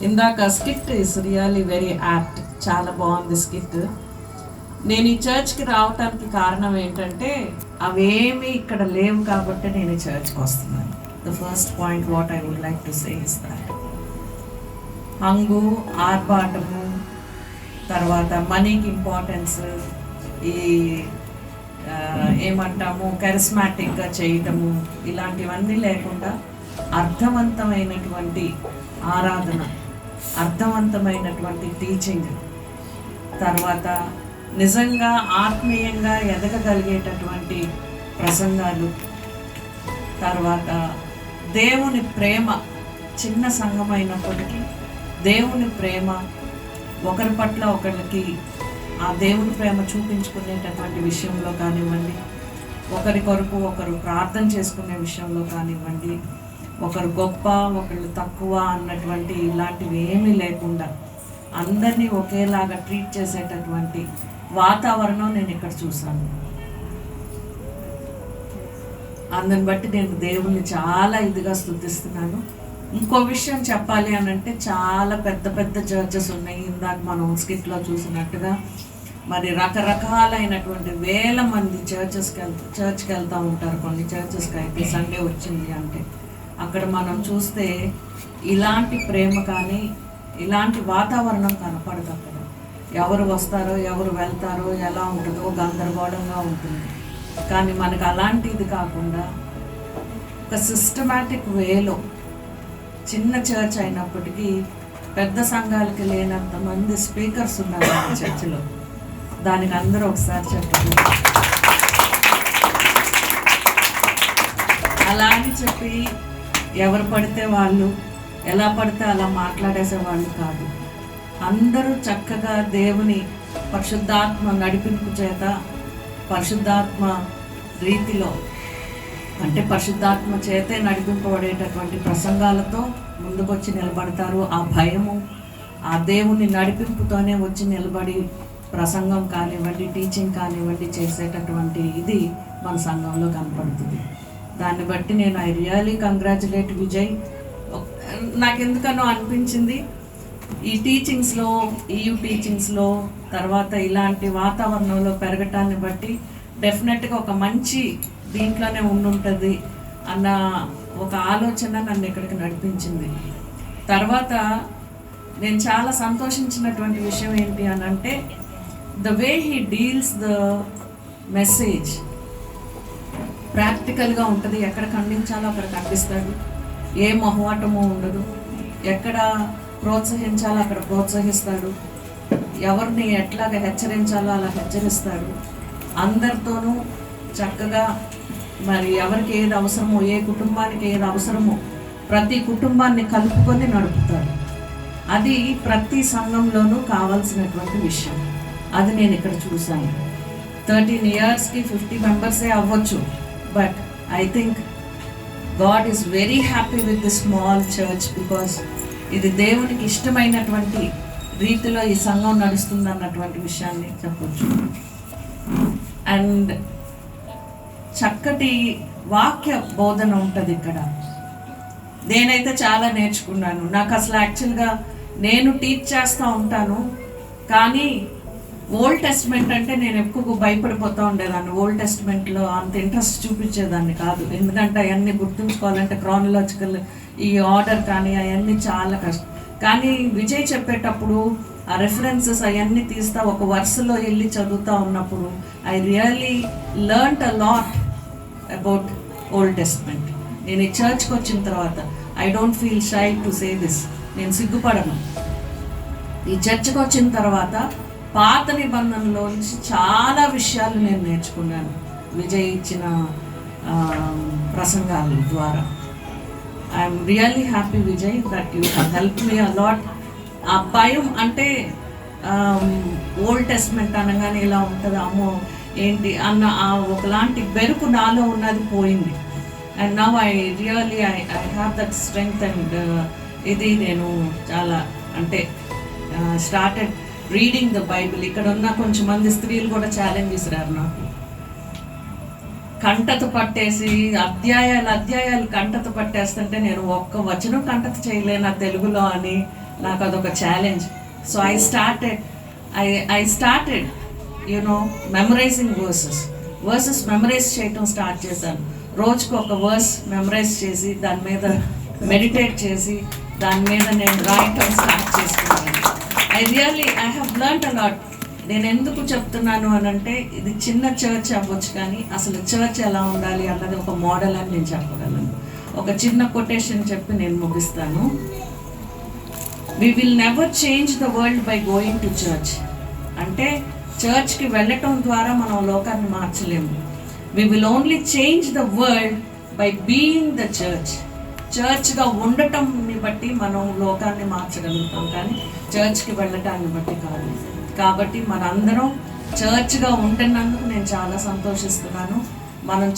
ఇందాక skit is really very apt. చాలా బాగుంది స్కిట్. నేను ఈ చర్చ్కి రావటానికి కారణం ఏంటంటే అవేమి ఇక్కడ లేవు కాబట్టి నేను ఈ చర్చ్కి వస్తున్నాను. The first point what I would like to say is that హంగు, ఆర్భాటము, తర్వాత మనీకి ఇంపార్టెన్స్, ఈ ఏమంటాము కరిస్మాటిక్గా చేయటము, ఇలాంటివన్నీ లేకుండా అర్థవంతమైనటువంటి ఆరాధన, అర్థవంతమైనటువంటి టీచింగ్, తర్వాత నిజంగా ఆత్మీయంగా ఎదగగలిగేటటువంటి ప్రసంగాలు, తర్వాత దేవుని ప్రేమ, చిన్న సంఘం అయినప్పటికీ దేవుని ప్రేమ, ఒకరి పట్ల ఒకరికి ఆ దేవుని ప్రేమ చూపించుకునేటటువంటి విషయంలో కానివ్వండి, ఒకరి కొరకు ఒకరు ప్రార్థన చేసుకునే విషయంలో కానివ్వండి, ఒకరు గొప్ప ఒకళ్ళు తక్కువ అన్నటువంటి ఇలాంటివి ఏమీ లేకుండా అందరినీ ఒకేలాగా ట్రీట్ చేసేటటువంటి వాతావరణం నేను ఇక్కడ చూశాను. అందుని బట్టి నేను దేవుణ్ణి చాలా ఇదిగా స్తుతిస్తున్నాను. ఇంకో విషయం చెప్పాలి అని అంటే చాలా పెద్ద పెద్ద చర్చెస్ ఉన్నాయి. ఇందాక మనం స్కిట్లో చూసినట్టుగా మరి రకరకాలైనటువంటి వేల మంది చర్చ్కి వెళ్తూ ఉంటారు. కొన్ని చర్చెస్కి అయితే సండే వచ్చింది అంటే అక్కడ మనం చూస్తే ఇలాంటి ప్రేమ కానీ ఇలాంటి వాతావరణం కనపడదు. అక్కడ ఎవరు వస్తారో ఎవరు వెళ్తారో ఎలా ఉంటుందో గందరగోళంగా ఉంటుంది. కానీ మనకు అలాంటిది కాకుండా ఒక సిస్టమాటిక్ వేలో, చిన్న చర్చ్ అయినప్పటికీ పెద్ద సంఘాలకి లేనంత మంది స్పీకర్స్ ఉన్నారు ఆ చర్చిలో. దానికి అందరూ ఒకసారి చెప్పండి. అలా అని చెప్పి ఎవరు పడితే వాళ్ళు ఎలా పడితే అలా మాట్లాడేసే వాళ్ళు కాదు. అందరూ చక్కగా దేవుని పరిశుద్ధాత్మ నడిపింపు చేత, పరిశుద్ధాత్మ రీతిలో అంటే పరిశుద్ధాత్మ చేతే నడిపింపబడేటటువంటి ప్రసంగాలతో ముందుకొచ్చి నిలబడతారు. ఆ భయము, ఆ దేవుని నడిపింపుతోనే వచ్చి నిలబడి ప్రసంగం కానివ్వండి, టీచింగ్ కానివ్వండి చేసేటటువంటి ఇది మన సంఘంలో కనపడుతుంది. దాన్ని బట్టి నేను ఐ రియలీ కంగ్రాచులేట్ విజయ్. నాకెందుకనో అనిపించింది ఈ టీచింగ్స్లో, ఈయూ టీచింగ్స్లో, తర్వాత ఇలాంటి వాతావరణంలో పెరగటాన్ని బట్టి డెఫినెట్గా ఒక మంచి దీంట్లోనే ఉండుంటుంది అన్న ఒక ఆలోచన నన్ను ఇక్కడికి నడిపించింది. తర్వాత నేను చాలా సంతోషించినటువంటి విషయం ఏంటి అని అంటే the way he deals the message ప్రాక్టికల్గా ఉంటుంది. ఎక్కడ ఖండించాలో అక్కడ ఖండిస్తాడు, ఏ మొహమాటము ఉండదు. ఎక్కడ ప్రోత్సహించాలో అక్కడ ప్రోత్సహిస్తాడు, ఎవరిని ఎట్లాగా హెచ్చరించాలో అలా హెచ్చరిస్తాడు. అందరితోనూ చక్కగా మరి ఎవరికి ఏది అవసరమో, ఏ కుటుంబానికి ఏది అవసరమో ప్రతి కుటుంబాన్ని కలుపుకొని నడుపుతాడు. అది ప్రతి సంఘంలోనూ కావాల్సినటువంటి విషయం. అది నేను ఇక్కడ చూశాను. 13 yearsకి 50 మెంబర్సే అవ్వచ్చు, but I think God is very happy with the small church because ఇది దేవునికి ఇష్టమైనటువంటి రీతిలో ఈ సంఘం నడుస్తుంది అన్నటువంటి విషయాన్ని చెప్పొచ్చు. అండ్ చక్కటి వాక్య బోధన ఉంటుంది ఇక్కడ. నేనైతే చాలా నేర్చుకున్నాను. నాకు అసలు యాక్చువల్గా నేను టీచ్ చేస్తూ ఉంటాను, కానీ ఓల్డ్ టెస్ట్మెంట్ అంటే నేను ఎక్కువ భయపడిపోతూ ఉండేదాన్ని. ఓల్డ్ టెస్ట్మెంట్లో అంత ఇంట్రెస్ట్ చూపించేదాన్ని కాదు, ఎందుకంటే అవన్నీ గుర్తుంచుకోవాలంటే క్రానలాజికల్ ఈ ఆర్డర్ కానీ అవన్నీ చాలా కష్టం. కానీ విజయ్ చెప్పేటప్పుడు ఆ రెఫరెన్సెస్ అవన్నీ తీస్తా ఒక వరుసలో వెళ్ళి చదువుతూ ఉన్నప్పుడు I really learned a lot about old testament. నేను ఈ చర్చ్కి వచ్చిన తర్వాత I don't feel shy to say this, నేను సిగ్గుపడను. ఈ చర్చ్కి వచ్చిన తర్వాత పాత నిబంధనలో నుంచి చాలా విషయాలు నేను నేర్చుకున్నాను విజయ్ ఇచ్చిన ప్రసంగాల ద్వారా. I'm really happy Vijay that you have help me a lot. ఆ భయం అంటే ఓల్డ్ టెస్ట్మెంట్ అనగానే ఇలా ఉంటుంది, అమ్మో ఏంటి అన్న ఆ ఒకలాంటి బెరుకు నాలో ఉన్నది పోయింది. And now I really I have that strength. And ఇది నేను చాలా అంటే స్టార్టెడ్ రీడింగ్ ద బైబిల్. ఇక్కడ ఉన్న కొంచెం మంది స్త్రీలు కూడా ఛాలెంజ్ చేశారు నాకు. కంటత పట్టేసి అధ్యాయాలు కంటత పట్టేస్తుంటే నేను ఒక్క వచనం కంటత చేయలేను తెలుగులో అని నాకు అదొక challenge. So I started memorising verses memorise చేయటం స్టార్ట్ చేశాను. రోజుకు ఒక వర్స్ మెమరైజ్ చేసి దాని మీద మెడిటేట్ చేసి దాని మీద నేను రాయటం స్టార్ట్ చేసుకున్నాను. I have learned a lot. నేను ఎందుకు చెప్తున్నాను అని అంటే, ఇది చిన్న చర్చ్ అవ్వచ్చు కానీ అసలు చర్చ్ ఎలా ఉండాలి అన్నది ఒక మోడల్ అని నేను చెప్పగలను. ఒక చిన్న కొటేషన్ చెప్పి నేను ముగిస్తాను. We will never change the world by going to church. అంటే చర్చ్కి వెళ్ళటం ద్వారా మనం లోకాన్ని మార్చలేము. We will only change the world by being the church. చర్చ్గా ఉండటంని బట్టి మనం లోకాన్ని మార్చగలుగుతాం, కానీ చర్చ్కి వెళ్ళటాన్ని బట్టి కాదు. కాబట్టి మనందరం చర్చ్గా ఉంటున్నందుకు నేను చాలా సంతోషిస్తున్నాను. మనం